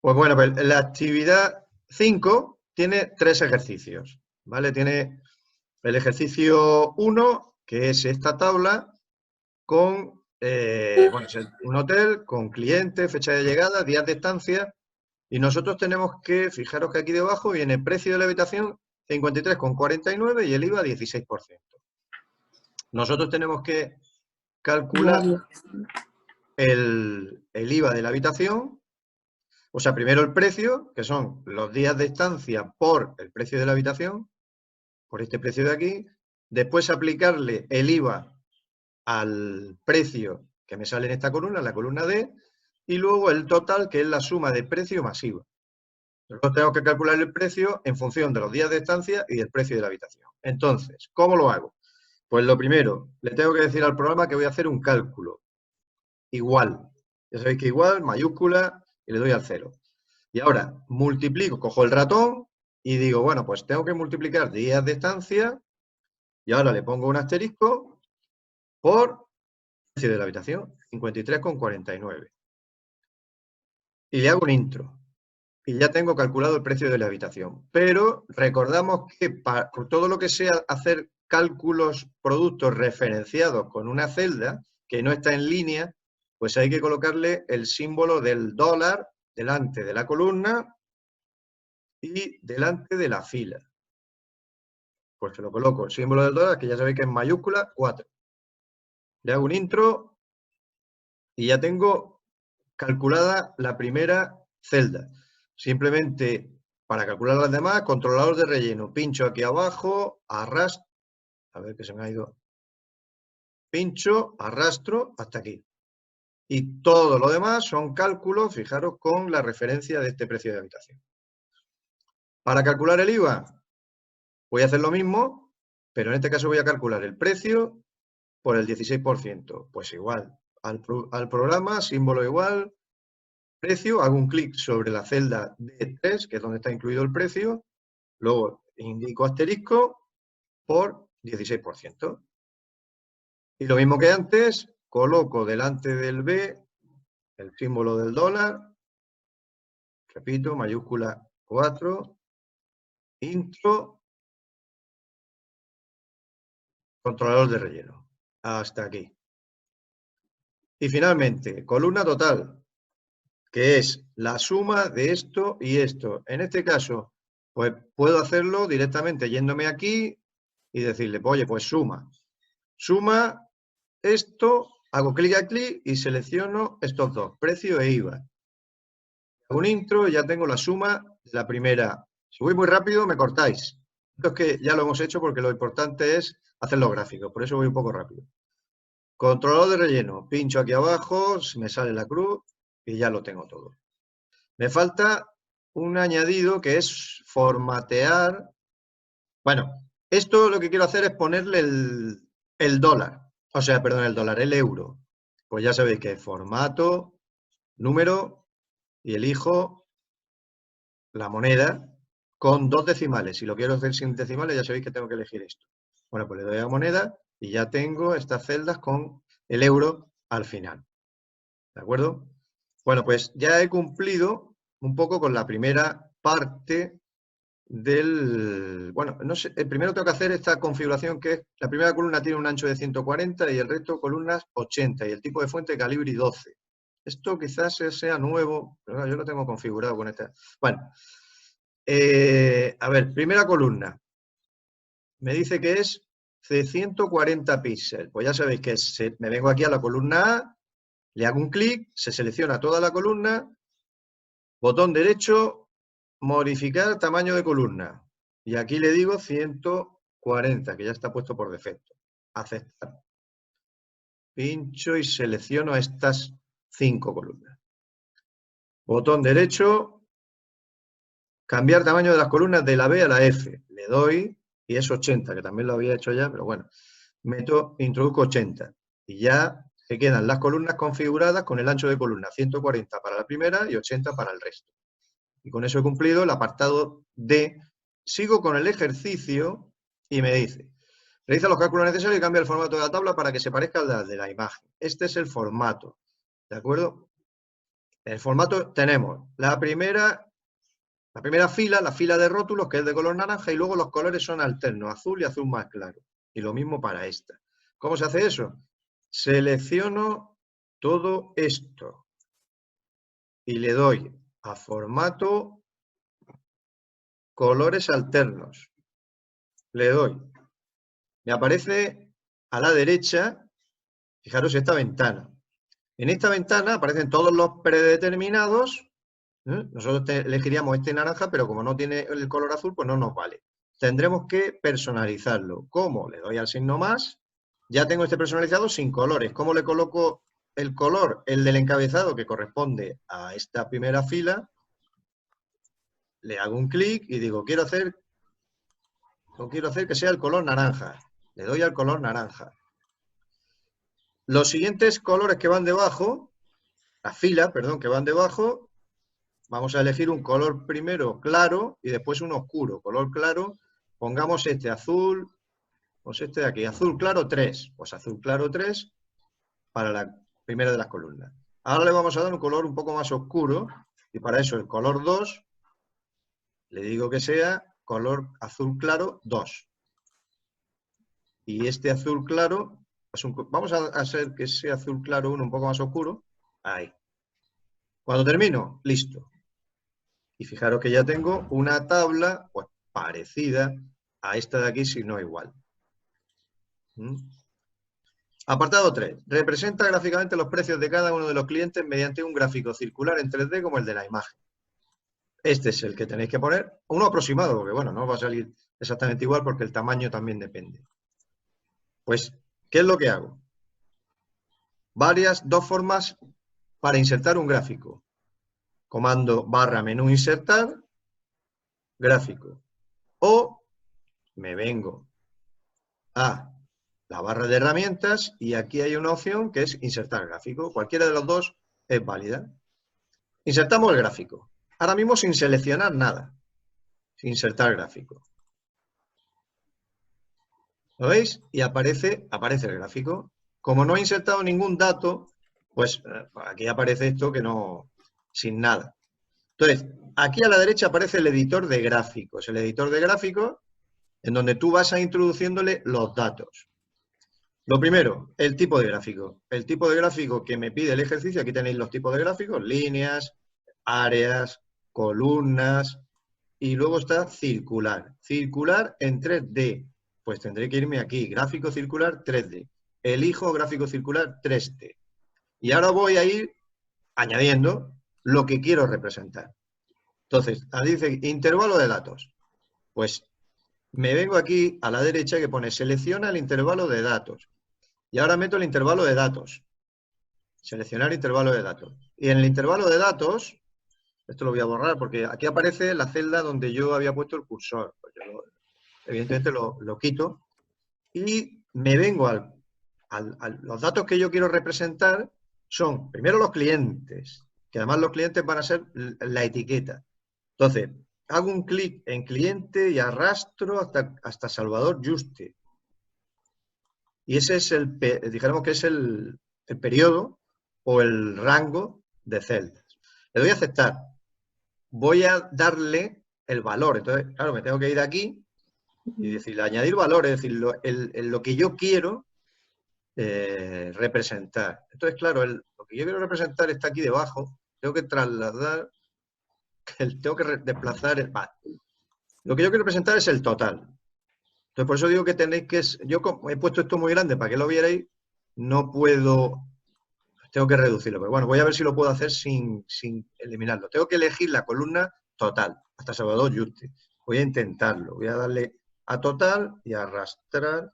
Pues bueno, pues la actividad 5 tiene 3 ejercicios, ¿vale? Tiene el ejercicio 1, que es esta tabla con, bueno, es un hotel con cliente, fecha de llegada, días de estancia, y nosotros tenemos que, fijaros que aquí debajo viene precio de la habitación 53,49 y el IVA 16%. Nosotros tenemos que calcular el IVA de la habitación. O sea, primero el precio, que son los días de estancia por el precio de la habitación, por este precio de aquí. Después aplicarle el IVA al precio que me sale en esta columna, la columna D, y luego el total, que es la suma de precio más IVA. Nosotros tenemos que calcular el precio en función de los días de estancia y del precio de la habitación. Entonces, ¿cómo lo hago? Pues lo primero, le tengo que decir al programa que voy a hacer un cálculo. Igual. Ya sabéis que igual, mayúscula, y le doy al 0. Y ahora multiplico, cojo el ratón y digo, bueno, pues tengo que multiplicar días de estancia y ahora le pongo un asterisco por el precio de la habitación, 53,49. Y le hago un intro. Y ya tengo calculado el precio de la habitación. Pero recordamos que para todo lo que sea hacer cálculos, productos referenciados con una celda que no está en línea, pues hay que colocarle el símbolo del dólar delante de la columna y delante de la fila. Pues se lo coloco el símbolo del dólar, que ya sabéis que es mayúscula, 4. Le hago un intro y ya tengo calculada la primera celda. Simplemente, para calcular las demás, controlador de relleno. Pincho aquí abajo, arrastro, a ver que se me ha ido. Pincho, arrastro hasta aquí. Y todo lo demás son cálculos, fijaros, con la referencia de este precio de habitación. Para calcular el IVA, voy a hacer lo mismo, pero en este caso voy a calcular el precio por el 16%. Pues igual, al programa, símbolo igual, precio, hago un clic sobre la celda D3, que es donde está incluido el precio, luego indico asterisco por 16%. Y lo mismo que antes, coloco delante del B el símbolo del dólar, repito, mayúscula 4, intro, controlador de relleno. Hasta aquí. Y finalmente, columna total, que es la suma de esto y esto. En este caso, pues puedo hacerlo directamente yéndome aquí y decirle, oye, pues suma. Suma esto, hago clic aquí y selecciono estos dos, precio e IVA. Hago un intro y ya tengo la suma de la primera. Si voy muy rápido, me cortáis. Esto es que ya lo hemos hecho porque lo importante es hacer los gráficos, por eso voy un poco rápido. Controlador de relleno, pincho aquí abajo, me sale la cruz y ya lo tengo todo. Me falta un añadido que es formatear. Bueno, esto lo que quiero hacer es ponerle el dólar. O sea, perdón, el euro. Pues ya sabéis que formato, número y elijo la moneda con 2 decimales. Si lo quiero hacer sin decimales, ya sabéis que tengo que elegir esto. Bueno, pues le doy a moneda y ya tengo estas celdas con el euro al final. ¿De acuerdo? Bueno, pues ya he cumplido un poco con la primera parte del... Bueno, no sé, primero tengo que hacer esta configuración que es, la primera columna tiene un ancho de 140 y el resto columnas 80 y el tipo de fuente Calibri 12. Esto quizás sea nuevo, pero no, yo lo tengo configurado con esta. Bueno, a ver, primera columna. Me dice que es de 140 píxeles. Pues ya sabéis que me vengo aquí a la columna A, le hago un clic, se selecciona toda la columna, botón derecho, modificar tamaño de columna. Y aquí le digo 140, que ya está puesto por defecto. Aceptar. Pincho y selecciono estas 5 columnas. Botón derecho, cambiar tamaño de las columnas de la B a la F. Le doy y es 80, que también lo había hecho ya, pero bueno. Introduzco 80 y ya se quedan las columnas configuradas con el ancho de columna 140 para la primera y 80 para el resto. Y con eso he cumplido el apartado D. Sigo con el ejercicio y me dice, realiza los cálculos necesarios y cambia el formato de la tabla para que se parezca al de la imagen. Este es el formato, ¿de acuerdo? En el formato tenemos la primera fila, la fila de rótulos, que es de color naranja, y luego los colores son alternos, azul y azul más claro. Y lo mismo para esta. ¿Cómo se hace eso? Selecciono todo esto y le doy a formato colores alternos. Le doy. Me aparece a la derecha, fijaros esta ventana. En esta ventana aparecen todos los predeterminados. Nosotros elegiríamos este naranja, pero como no tiene el color azul, pues no nos vale. Tendremos que personalizarlo. ¿Cómo? Le doy al signo más. Ya tengo este personalizado sin colores. ¿Cómo le coloco el color? El del encabezado, que corresponde a esta primera fila. Le hago un clic y digo, quiero hacer que sea el color naranja. Le doy al color naranja. Los siguientes colores que van debajo, las filas, perdón, que van debajo, vamos a elegir un color primero claro y después un oscuro. Color claro, pongamos este azul, pues este de aquí, azul claro 3. Pues azul claro 3 para la primera de las columnas. Ahora le vamos a dar un color un poco más oscuro y para eso el color 2, le digo que sea color azul claro 2. Y este azul claro, vamos a hacer que sea azul claro 1 un poco más oscuro. Ahí. Cuando termino, listo. Y fijaros que ya tengo una tabla pues, parecida a esta de aquí, si no igual. Apartado 3. Representa gráficamente los precios de cada uno de los clientes mediante un gráfico circular en 3D como el de la imagen. Este es el que tenéis que poner, uno aproximado, porque bueno, no va a salir exactamente igual porque el tamaño también depende. Pues, ¿qué es lo que hago? Dos formas para insertar un gráfico. Comando barra menú insertar, gráfico. O me vengo a la barra de herramientas y aquí hay una opción que es insertar gráfico. Cualquiera de los dos es válida. Insertamos el gráfico. Ahora mismo sin seleccionar nada. Sin insertar gráfico. ¿Lo veis? Y aparece el gráfico. Como no he insertado ningún dato, pues aquí aparece esto que no, sin nada. Entonces, aquí a la derecha aparece el editor de gráficos. El editor de gráficos en donde tú vas a introduciéndole los datos. Lo primero, el tipo de gráfico. El tipo de gráfico que me pide el ejercicio, aquí tenéis los tipos de gráficos, líneas, áreas, columnas, y luego está circular. Circular en 3D. Pues tendré que irme aquí, gráfico circular 3D. Elijo gráfico circular 3D. Y ahora voy a ir añadiendo lo que quiero representar. Entonces, ahí dice intervalo de datos. Pues me vengo aquí a la derecha que pone selecciona el intervalo de datos. Y ahora meto el intervalo de datos. Seleccionar intervalo de datos. Y en el intervalo de datos, esto lo voy a borrar porque aquí aparece la celda donde yo había puesto el cursor. Pues yo evidentemente lo quito. Y me vengo los datos que yo quiero representar son primero los clientes, que además los clientes van a ser la etiqueta. Entonces, hago un clic en cliente y arrastro hasta Salvador Yuste. Y ese es dijéramos que es el periodo o el rango de celdas. Le doy a aceptar. Voy a darle el valor. Entonces, claro, me tengo que ir aquí y decir, añadir valor, es decir, lo que yo quiero representar. Entonces, claro, lo que yo quiero representar está aquí debajo. Tengo que trasladar, tengo que desplazar. Lo que yo quiero representar es el total. Entonces, por eso digo que tenéis que... Yo he puesto esto muy grande para que lo vierais. No puedo... Tengo que reducirlo. Pero bueno, voy a ver si lo puedo hacer sin eliminarlo. Tengo que elegir la columna total, hasta Salvador Yuste. Voy a intentarlo. Voy a darle a total y a arrastrar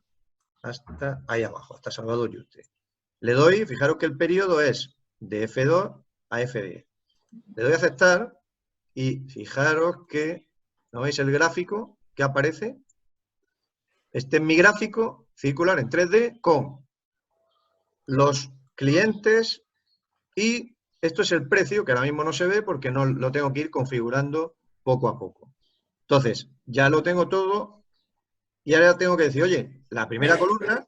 hasta ahí abajo, hasta Salvador Yuste. Le doy, fijaros que el periodo es de F2 a F10. Le doy a aceptar y fijaros que, ¿no veis el gráfico que aparece? Este es mi gráfico circular en 3D con los clientes y esto es el precio, que ahora mismo no se ve porque no lo tengo que ir configurando poco a poco. Entonces, ya lo tengo todo y ahora tengo que decir, oye, la primera columna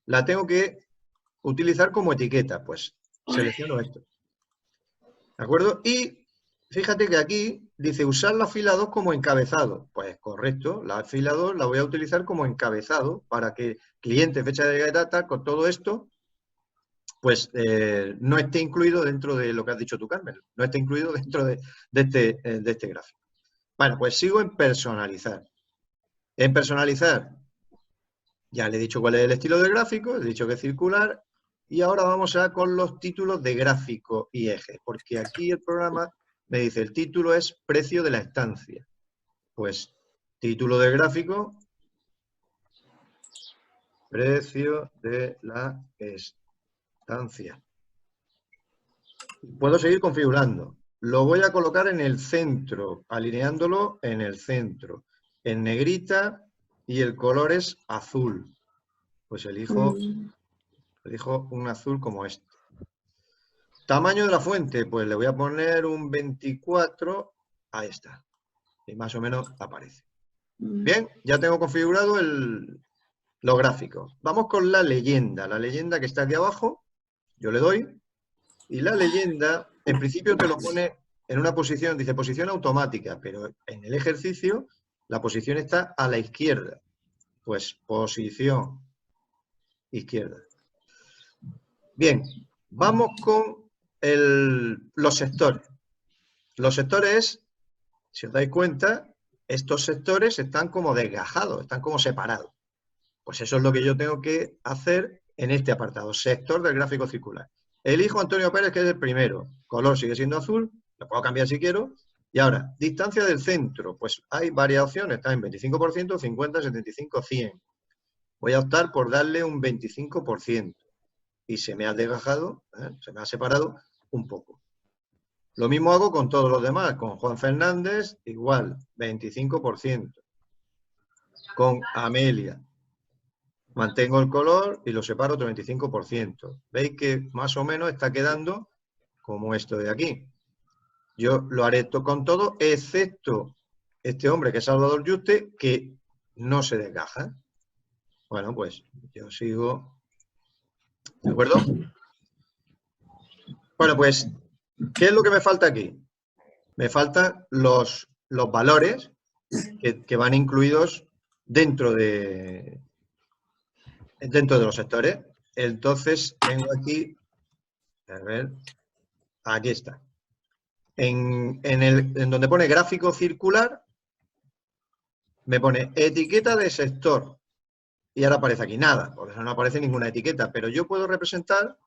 la tengo que utilizar como etiqueta. Pues selecciono esto. ¿De acuerdo? Y fíjate que aquí dice usar la fila 2 como encabezado. Pues correcto, la fila 2 la voy a utilizar como encabezado para que cliente, fecha de llegada y data, con todo esto, pues no esté incluido dentro de lo que has dicho tú, Carmen. No esté incluido dentro de este gráfico. Bueno, pues sigo en personalizar. En personalizar, ya le he dicho cuál es el estilo del gráfico, le he dicho que es circular, y ahora vamos a con los títulos de gráfico y eje, porque aquí el programa me dice el título es precio de la estancia. Pues título de gráfico, precio de la estancia. Puedo seguir configurando. Lo voy a colocar en el centro, alineándolo en el centro, en negrita, y el color es azul. Pues elijo un azul como este. Tamaño de la fuente, pues le voy a poner un 24, ahí está. Y más o menos aparece. Bien, ya tengo configurado los gráficos. Vamos con la leyenda que está aquí abajo. Yo le doy, y la leyenda, en principio te lo pone en una posición, dice posición automática, pero en el ejercicio la posición está a la izquierda. Pues posición izquierda. Bien, vamos con los sectores. Los sectores, si os dais cuenta, estos sectores están como desgajados, están como separados. Pues eso es lo que yo tengo que hacer en este apartado, sector del gráfico circular. Elijo Antonio Pérez, que es el primero. Color sigue siendo azul, lo puedo cambiar si quiero. Y ahora, distancia del centro, pues hay varias opciones, está en 25%, 50, 75, 100. Voy a optar por darle un 25%. Y se me ha desgajado, se me ha separado un poco. Lo mismo hago con todos los demás. Con Juan Fernández, igual, 25%. Con Amelia, mantengo el color y lo separo otro 25%. Veis que más o menos está quedando como esto de aquí. Yo lo haré con todo, excepto este hombre que es Salvador Yuste, que no se desgaja. Bueno, pues yo sigo. ¿De acuerdo? Bueno, pues, ¿qué es lo que me falta aquí? Me faltan los valores que van incluidos dentro de los sectores. Entonces, tengo aquí, a ver, aquí está. En donde pone gráfico circular, me pone etiqueta de sector. Y ahora aparece aquí nada, porque no aparece ninguna etiqueta. Pero yo puedo representar,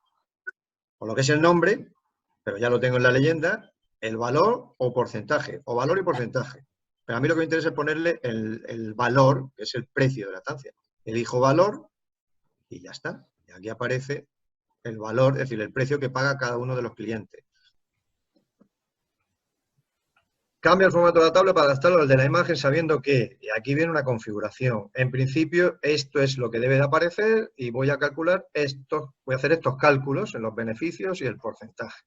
por lo que es el nombre, pero ya lo tengo en la leyenda, el valor o porcentaje, o valor y porcentaje. Pero a mí lo que me interesa es ponerle el valor, que es el precio de la estancia. Elijo valor y ya está. Y aquí aparece el valor, es decir, el precio que paga cada uno de los clientes. Cambia el formato de la tabla para adaptarlo al de la imagen sabiendo que, y aquí viene una configuración. En principio, esto es lo que debe de aparecer y voy a calcular esto, voy a hacer estos cálculos en los beneficios y el porcentaje.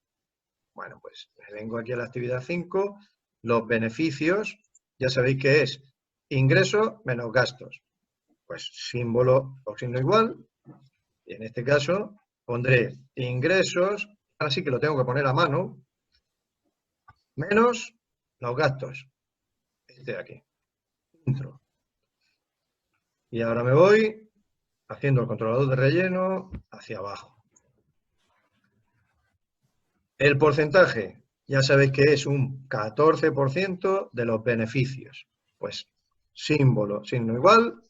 Bueno, pues me vengo aquí a la actividad 5, los beneficios, ya sabéis que es ingreso menos gastos. Pues símbolo o signo igual, y en este caso pondré ingresos, ahora sí que lo tengo que poner a mano, menos los gastos. Este de aquí. Intro. Y ahora me voy haciendo el controlador de relleno hacia abajo. El porcentaje, ya sabéis que es un 14% de los beneficios. Pues símbolo, signo igual,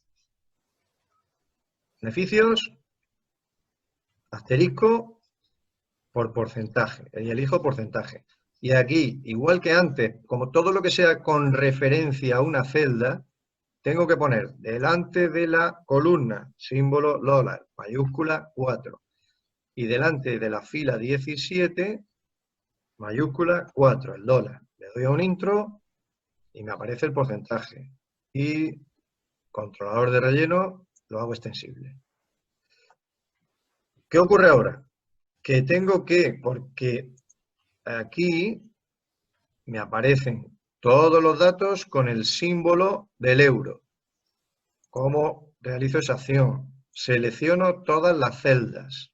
beneficios, asterisco, por porcentaje. Y elijo porcentaje. Y aquí, igual que antes, como todo lo que sea con referencia a una celda, tengo que poner delante de la columna, símbolo dólar, mayúscula 4. Y delante de la fila 17, mayúscula 4, el dólar. Le doy a un intro y me aparece el porcentaje. Y controlador de relleno lo hago extensible. ¿Qué ocurre ahora? Que tengo que, porque aquí me aparecen todos los datos con el símbolo del euro. ¿Cómo realizo esa acción? Selecciono todas las celdas.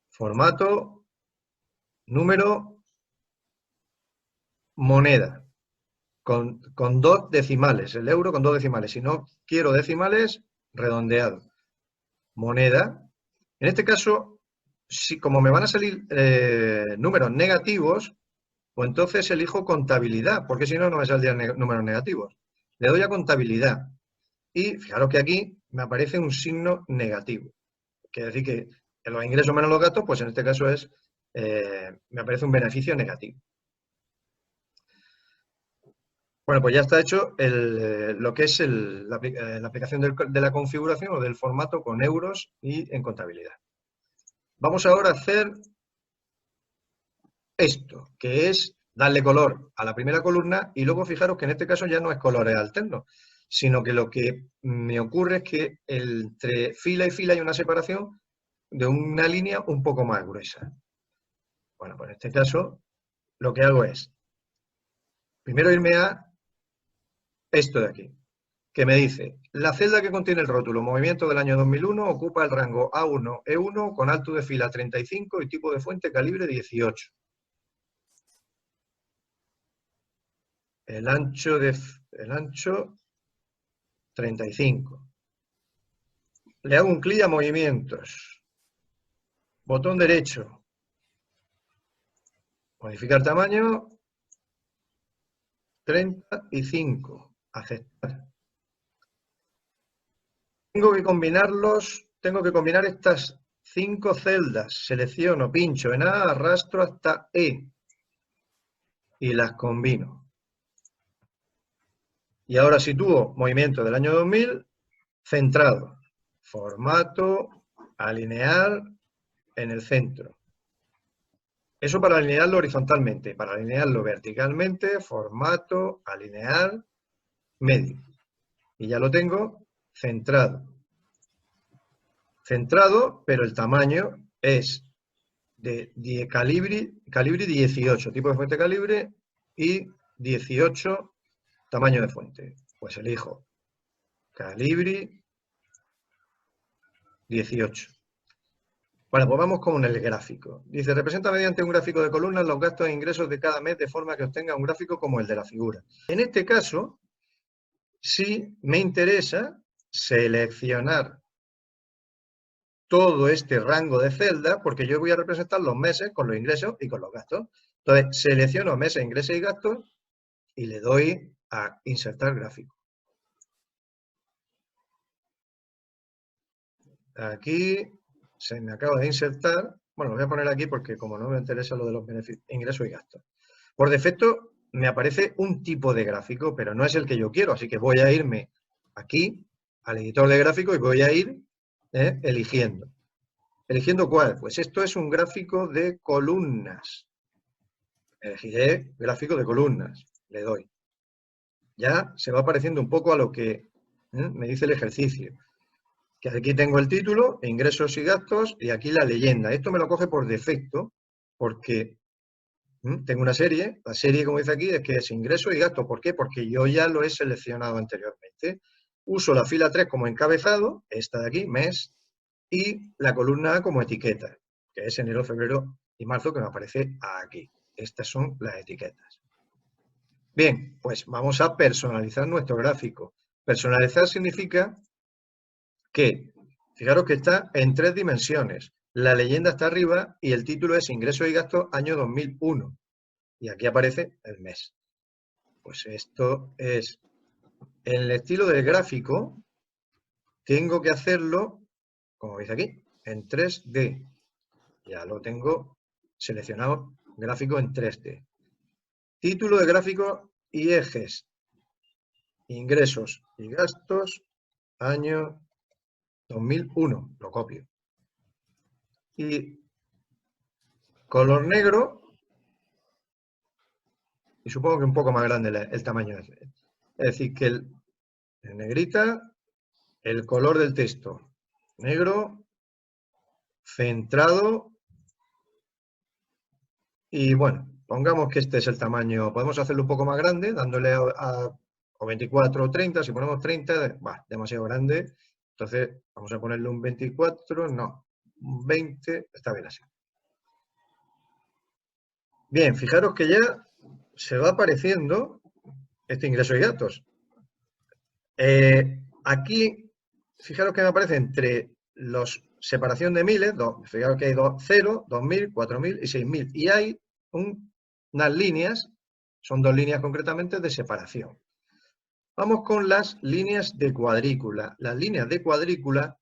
Formato, número moneda, con 2 decimales, el euro con 2 decimales. Si no quiero decimales, redondeado. Moneda. En este caso, si, como me van a salir números negativos, pues entonces elijo contabilidad, porque si no, no me saldrían números negativos. Le doy a contabilidad. Y fijaros que aquí me aparece un signo negativo. Quiere decir que en los ingresos menos los gastos, pues en este caso es, me aparece un beneficio negativo. Bueno, pues ya está hecho lo que es la aplicación de la configuración o del formato con euros y en contabilidad. Vamos ahora a hacer esto, que es darle color a la primera columna y luego fijaros que en este caso ya no es colores alternos, sino que lo que me ocurre es que entre fila y fila hay una separación de una línea un poco más gruesa. Bueno, pues en este caso lo que hago es primero irme a esto de aquí, que me dice, la celda que contiene el rótulo movimiento del año 2001 ocupa el rango A1, E1 con alto de fila 35 y tipo de fuente calibre 18. El ancho 35. Le hago un clic a movimientos. Botón derecho. Modificar tamaño. 35. Aceptar. Tengo que combinar estas 5 celdas. Selecciono, pincho en A, arrastro hasta E. Y las combino. Y ahora sitúo movimiento del año 2000, centrado. Formato, alinear en el centro. Eso para alinearlo horizontalmente. Para alinearlo verticalmente, formato, alinear, medio. Y ya lo tengo centrado. Centrado, pero el tamaño es de calibre 18, tipo de fuente calibre, y 18 tamaño de fuente. Pues elijo calibre 18. Bueno, pues vamos con el gráfico. Dice, representa mediante un gráfico de columnas los gastos e ingresos de cada mes de forma que obtenga un gráfico como el de la figura. En este caso, sí me interesa seleccionar todo este rango de celdas porque yo voy a representar los meses con los ingresos y con los gastos. Entonces, selecciono meses, ingresos y gastos y le doy a insertar gráfico. Aquí se me acaba de insertar. Bueno, lo voy a poner aquí porque como no me interesa lo de los ingresos y gastos. Por defecto me aparece un tipo de gráfico, pero no es el que yo quiero, así que voy a irme aquí al editor de gráfico y voy a ir eligiendo. ¿Eligiendo cuál? Pues esto es un gráfico de columnas. Elegiré gráfico de columnas. Le doy. Ya se va pareciendo un poco a lo que me dice el ejercicio. Que aquí tengo el título, ingresos y gastos, y aquí la leyenda. Esto me lo coge por defecto, porque tengo una serie. La serie, como dice aquí, es que es ingresos y gastos. ¿Por qué? Porque yo ya lo he seleccionado anteriormente. Uso la fila 3 como encabezado, esta de aquí, mes, y la columna A como etiqueta, que es enero, febrero y marzo, que me aparece aquí. Estas son las etiquetas. Bien, pues vamos a personalizar nuestro gráfico. Personalizar significa que, fijaros que está en 3 dimensiones. La leyenda está arriba y el título es Ingresos y Gastos año 2001. Y aquí aparece el mes. Pues esto es, en el estilo del gráfico, tengo que hacerlo, como veis aquí, en 3D. Ya lo tengo seleccionado, gráfico en 3D. Título de gráfico y ejes. Ingresos y gastos, año 2001. Lo copio. Y color negro, y supongo que un poco más grande el tamaño. Es decir, que en negrita, el color del texto negro, centrado, y bueno, pongamos que este es el tamaño. Podemos hacerlo un poco más grande, dándole o 24 o 30. Si ponemos 30, va, demasiado grande. Entonces, vamos a ponerle un 24, no, un 20, está bien así. Bien, fijaros que ya se va apareciendo este ingreso y gastos. Aquí, fijaros que me aparece entre los separación de miles, fijaros que hay 0, 2000, 4000 y 6000. Y hay unas líneas, son dos líneas concretamente de separación. Vamos con las líneas de cuadrícula. Las líneas de cuadrícula,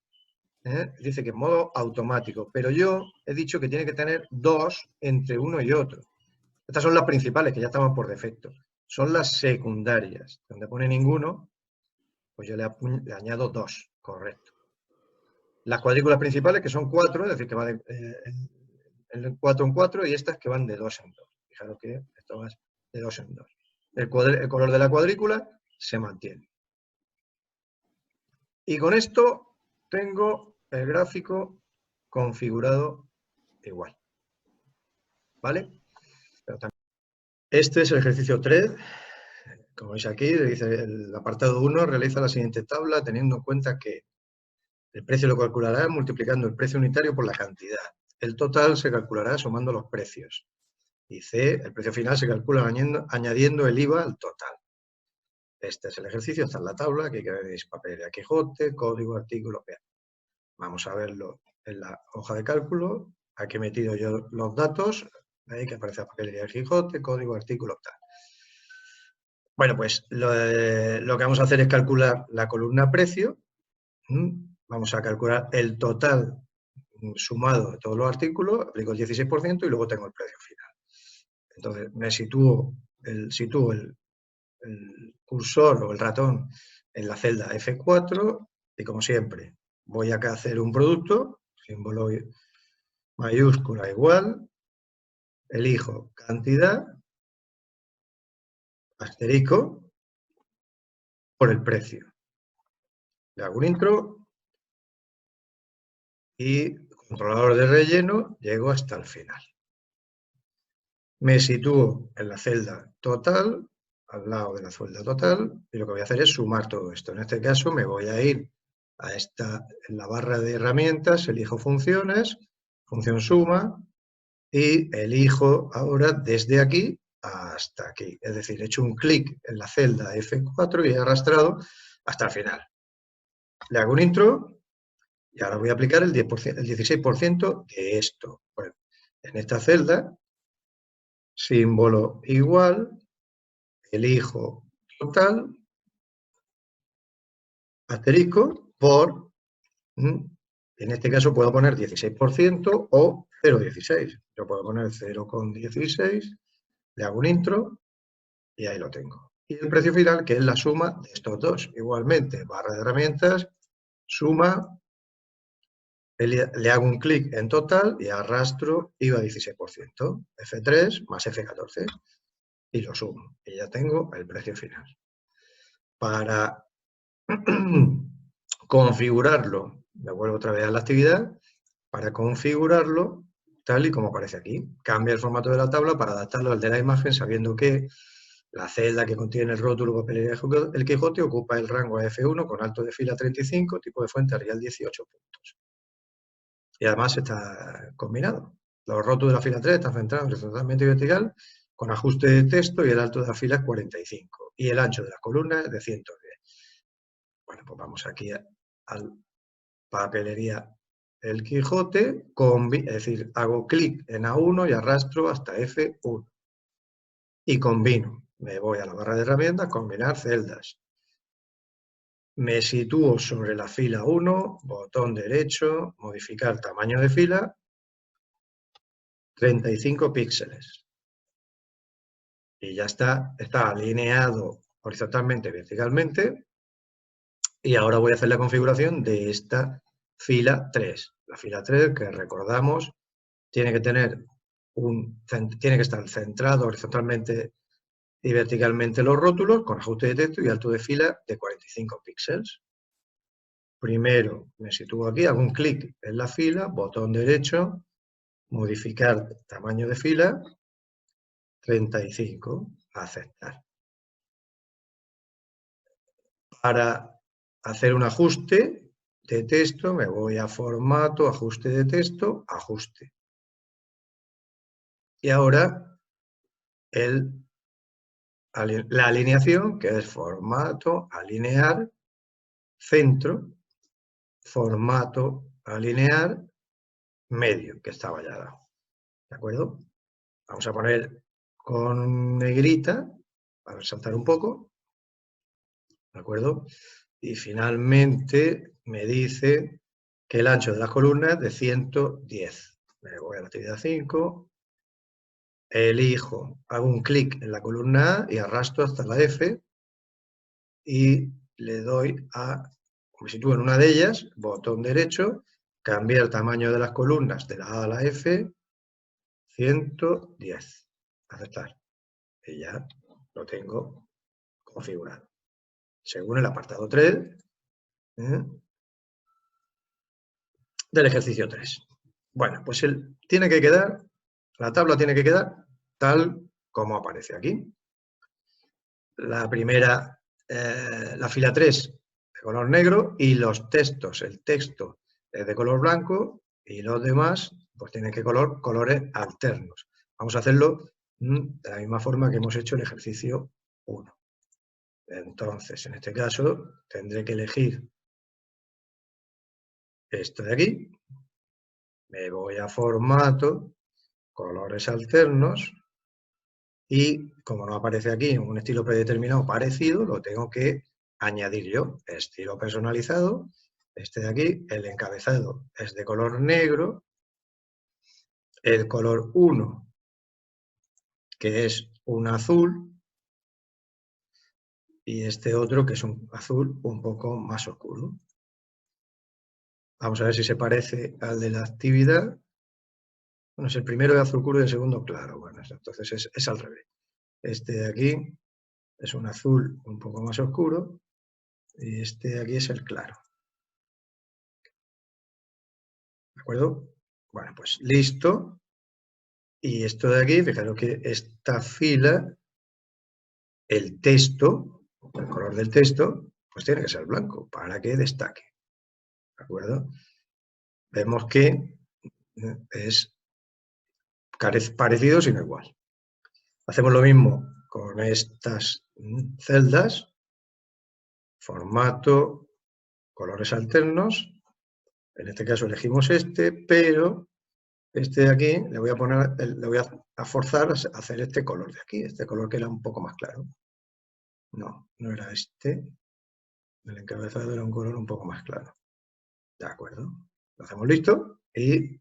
dice que en modo automático, pero yo he dicho que tiene que tener 2 entre uno y otro. Estas son las principales, que ya estaban por defecto. Son las secundarias. Donde pone ninguno, pues yo le añado 2, correcto. Las cuadrículas principales, que son 4, es decir, que va de 4 en 4, y estas que van de 2 en 2. Fijaros que esto va de 2 en 2. El color de la cuadrícula se mantiene. Y con esto tengo el gráfico configurado igual. ¿Vale? Este es el ejercicio 3. Como veis aquí, dice el apartado 1, realiza la siguiente tabla teniendo en cuenta que el precio lo calculará multiplicando el precio unitario por la cantidad. El total se calculará sumando los precios. Y C, el precio final se calcula añadiendo el IVA al total. Este es el ejercicio, esta es la tabla, aquí veréis papelería Quijote, código, artículo, vean. Vamos a verlo en la hoja de cálculo. Aquí he metido yo los datos, ahí que aparece la papelería Quijote, código, artículo, tal. Bueno, pues lo que vamos a hacer es calcular la columna precio. Vamos a calcular el total sumado de todos los artículos, aplico el 16% y luego tengo el precio final. Entonces, me sitúo el cursor o el ratón en la celda F4 y, como siempre, voy acá a hacer un producto, símbolo mayúscula igual, elijo cantidad, asterisco, por el precio. Le hago un intro y controlador de relleno, llego hasta el final. Me sitúo en la celda total, al lado de la celda total, y lo que voy a hacer es sumar todo esto. En este caso me voy a ir a en la barra de herramientas, elijo funciones, función suma, y elijo ahora desde aquí hasta aquí. Es decir, he hecho un clic en la celda F4 y he arrastrado hasta el final. Le hago un intro y ahora voy a aplicar el 16% de esto. Bueno, en esta celda, símbolo igual, elijo total, asterisco, por, en este caso puedo poner 16% o 0,16. Yo puedo poner 0,16, le hago un intro y ahí lo tengo. Y el precio final, que es la suma de estos dos. Igualmente, barra de herramientas, suma, le hago un clic en total y arrastro IVA 16%, F3 más F14, y lo sumo. Y ya tengo el precio final. Para configurarlo, me vuelvo otra vez a la actividad, para configurarlo tal y como aparece aquí. Cambia el formato de la tabla para adaptarlo al de la imagen, sabiendo que la celda que contiene el rótulo papelería El Quijote ocupa el rango F1 con alto de fila 35, tipo de fuente Arial 18 puntos. Y además está combinado. Los rótulos de la fila 3 están centrados horizontalmente y vertical, con ajuste de texto, y el alto de la fila es 45. Y el ancho de la columna es de 110. Bueno, pues vamos aquí al papelería El Quijote, es decir, hago clic en A1 y arrastro hasta F1. Y combino. Me voy a la barra de herramientas, combinar celdas. Me sitúo sobre la fila 1, botón derecho, modificar tamaño de fila, 35 píxeles. Y ya está alineado horizontalmente y verticalmente. Y ahora voy a hacer la configuración de esta fila 3. La fila 3, que recordamos, tiene que estar centrado horizontalmente y verticalmente los rótulos, con ajuste de texto y alto de fila de 45 píxeles. Primero me sitúo aquí, hago un clic en la fila, botón derecho, modificar tamaño de fila, 35, aceptar. Para hacer un ajuste de texto me voy a formato, ajuste de texto, ajuste. Y ahora la alineación, que es formato, alinear, centro, formato, alinear, medio, que estaba ya dado. ¿De acuerdo? Vamos a poner con negrita para resaltar un poco. ¿De acuerdo? Y finalmente me dice que el ancho de las columnas es de 110. Me voy a la actividad 5, elijo, hago un clic en la columna A y arrastro hasta la F y le doy a, me sitúo en una de ellas, botón derecho, cambiar tamaño de las columnas de la A a la F, 110. Aceptar. Y ya lo tengo configurado. Según el apartado 3 del ejercicio 3. Bueno, pues tiene que quedar, la tabla tiene que quedar tal como aparece aquí. La primera, la fila 3 de color negro y los textos, el texto es de color blanco y los demás pues tienen que colores alternos. Vamos a hacerlo de la misma forma que hemos hecho el ejercicio 1. Entonces, en este caso, tendré que elegir esto de aquí. Me voy a formato, colores alternos y como no aparece aquí un estilo predeterminado parecido, lo tengo que añadir yo. Estilo personalizado, este de aquí, el encabezado es de color negro, el color 1, que es un azul, y este otro que es un azul un poco más oscuro. Vamos a ver si se parece al de la actividad. Bueno, es el primero de azul oscuro y el segundo claro. Bueno, entonces es al revés. Este de aquí es un azul un poco más oscuro y este de aquí es el claro. ¿De acuerdo? Bueno, pues listo. Y esto de aquí, fijaros que esta fila, el texto, el color del texto, pues tiene que ser blanco para que destaque. ¿De acuerdo? Vemos que es parecido sino igual. Hacemos lo mismo con estas celdas, formato, colores alternos. En este caso elegimos este, pero este de aquí le voy a poner, le voy a forzar a hacer este color de aquí, este color que era un poco más claro. No, no era este. El encabezado era un color un poco más claro. De acuerdo. Lo hacemos listo y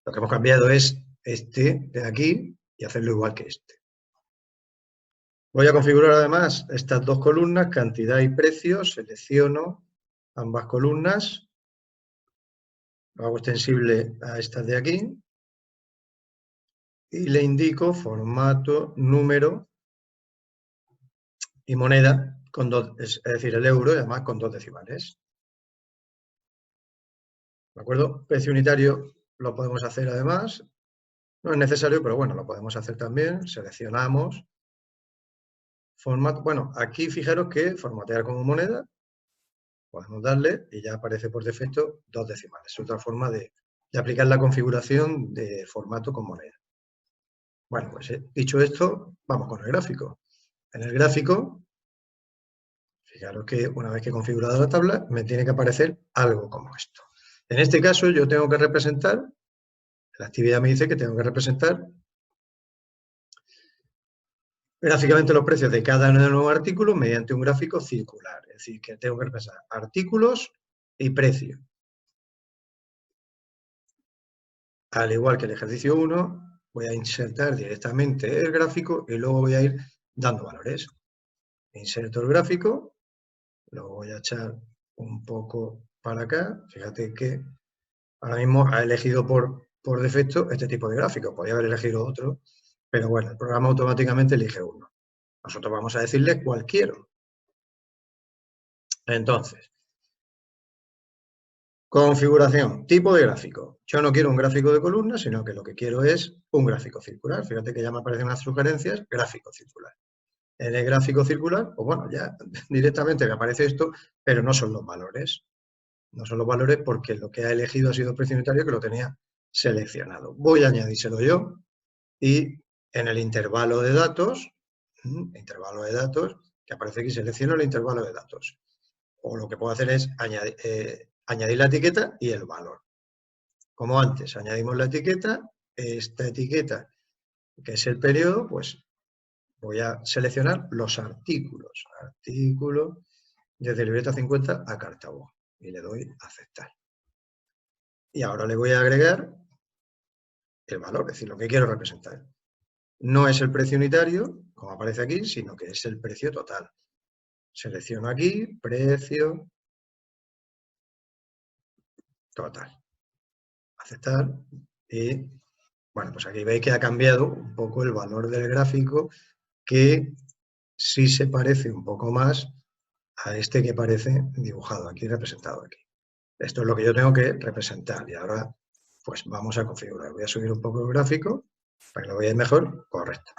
lo que hemos cambiado es este de aquí y hacerlo igual que este. Voy a configurar además estas dos columnas, cantidad y precio. Selecciono ambas columnas. Lo hago extensible a estas de aquí. Y le indico formato, número y moneda, con es decir, el euro y además con 2 decimales. ¿De acuerdo? Precio unitario lo podemos hacer además. No es necesario, pero bueno, lo podemos hacer también. Seleccionamos. Formato, bueno, aquí fijaros que formatear como moneda, podemos darle y ya aparece por defecto 2 decimales. Es otra forma de aplicar la configuración de formato con moneda. Bueno, pues dicho esto, vamos con el gráfico. En el gráfico, fijaros que una vez que he configurado la tabla, me tiene que aparecer algo como esto. En este caso, yo tengo que representar, la actividad me dice que tengo que representar gráficamente los precios de cada nuevo artículo mediante un gráfico circular. Es decir, que tengo que representar artículos y precio. Al igual que el ejercicio 1, voy a insertar directamente el gráfico y luego voy a ir dando valores. Inserto el gráfico, lo voy a echar un poco para acá. Fíjate que ahora mismo ha elegido por defecto este tipo de gráfico. Podría haber elegido otro, pero bueno, el programa automáticamente elige uno. Nosotros vamos a decirle cuál quiero. Entonces, configuración, tipo de gráfico. Yo no quiero un gráfico de columnas, sino que lo que quiero es un gráfico circular. Fíjate que ya me aparecen unas sugerencias, gráfico circular. En el gráfico circular, pues bueno, ya directamente me aparece esto, pero no son los valores. No son los valores porque lo que ha elegido ha sido precio unitario que lo tenía seleccionado. Voy a añadírselo yo y en el intervalo de datos, que aparece aquí, selecciono el intervalo de datos. O lo que puedo hacer es añadir la etiqueta y el valor. Como antes, añadimos la etiqueta, esta etiqueta, que es el periodo, pues voy a seleccionar los artículos. Artículo desde libreta 50 a Cartabón. Y le doy a aceptar. Y ahora le voy a agregar el valor, es decir, lo que quiero representar. No es el precio unitario, como aparece aquí, sino que es el precio total. Selecciono aquí, precio total. Aceptar. Y, bueno, pues aquí veis que ha cambiado un poco el valor del gráfico, que sí se parece un poco más a este que parece dibujado aquí, representado aquí. Esto es lo que yo tengo que representar. Y ahora, pues vamos a configurar. Voy a subir un poco el gráfico para que lo veáis mejor. Correcto.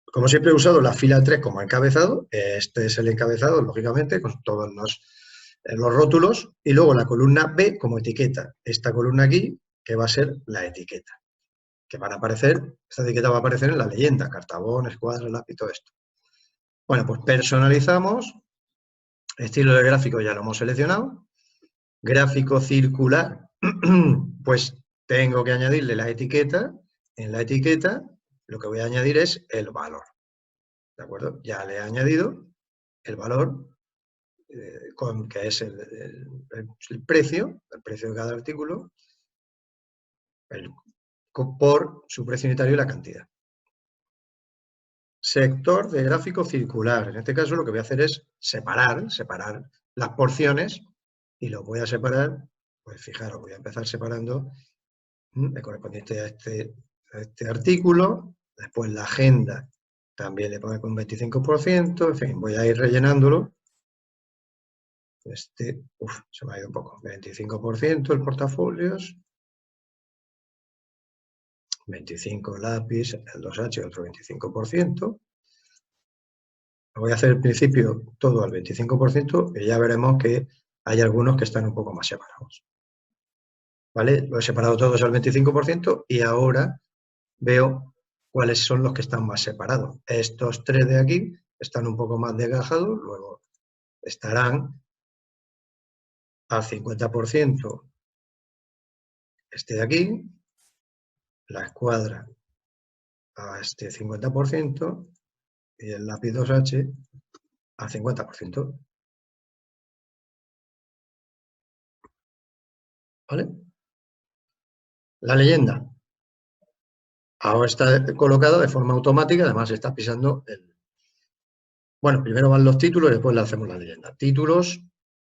Como siempre he usado la fila 3 como encabezado. Este es el encabezado, lógicamente, con todos los rótulos. Y luego la columna B como etiqueta. Esta columna aquí, que va a ser la etiqueta. Que van a aparecer, esta etiqueta va a aparecer en la leyenda. Cartabón, escuadra, lápiz, todo esto. Bueno, pues personalizamos. Estilo de gráfico ya lo hemos seleccionado. Gráfico circular, pues tengo que añadirle la etiqueta. En la etiqueta lo que voy a añadir es el valor. ¿De acuerdo? Ya le he añadido el valor, que es el precio de cada artículo, por su precio unitario y la cantidad. Sector de gráfico circular. En este caso lo que voy a hacer es separar las porciones y lo voy a separar, pues fijaros, voy a empezar separando el correspondiente a este artículo. Después la agenda también le pongo con 25%, en fin, voy a ir rellenándolo. Se me ha ido un poco, 25% el portafolios, 25 lápiz, el 2H otro 25%. Voy a hacer al principio todo al 25% y ya veremos que hay algunos que están un poco más separados. ¿Vale? Lo he separado todos al 25% y ahora veo cuáles son los que están más separados. Estos tres de aquí están un poco más desgajados, luego estarán al 50% este de aquí, la escuadra a este 50% y el lápiz 2H al 50%. ¿Vale? La leyenda. Ahora está colocado de forma automática, además está pisando el... Bueno, primero van los títulos y después le hacemos la leyenda. Títulos,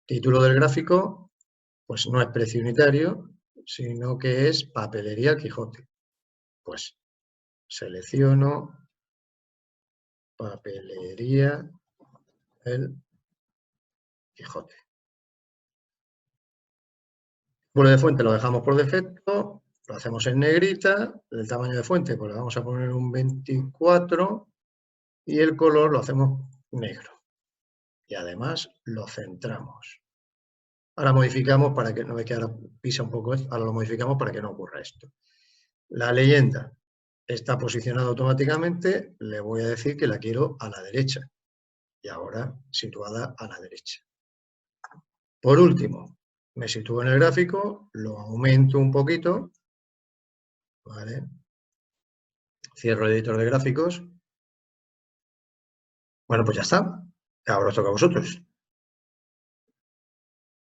título del gráfico, pues no es precio unitario, sino que es Papelería Quijote. Pues selecciono Papelería el Quijote. Símbolo de fuente lo dejamos por defecto, lo hacemos en negrita, el tamaño de fuente pues le vamos a poner un 24 y el color lo hacemos negro. Y además lo centramos. Ahora modificamos para que, no ve que ahora pisa un poco esto, ahora lo modificamos para que no ocurra esto. La leyenda está posicionada automáticamente, le voy a decir que la quiero a la derecha. Y ahora situada a la derecha. Por último, me sitúo en el gráfico, lo aumento un poquito, ¿vale? Cierro el editor de gráficos. Bueno, pues ya está. Ahora os toca a vosotros.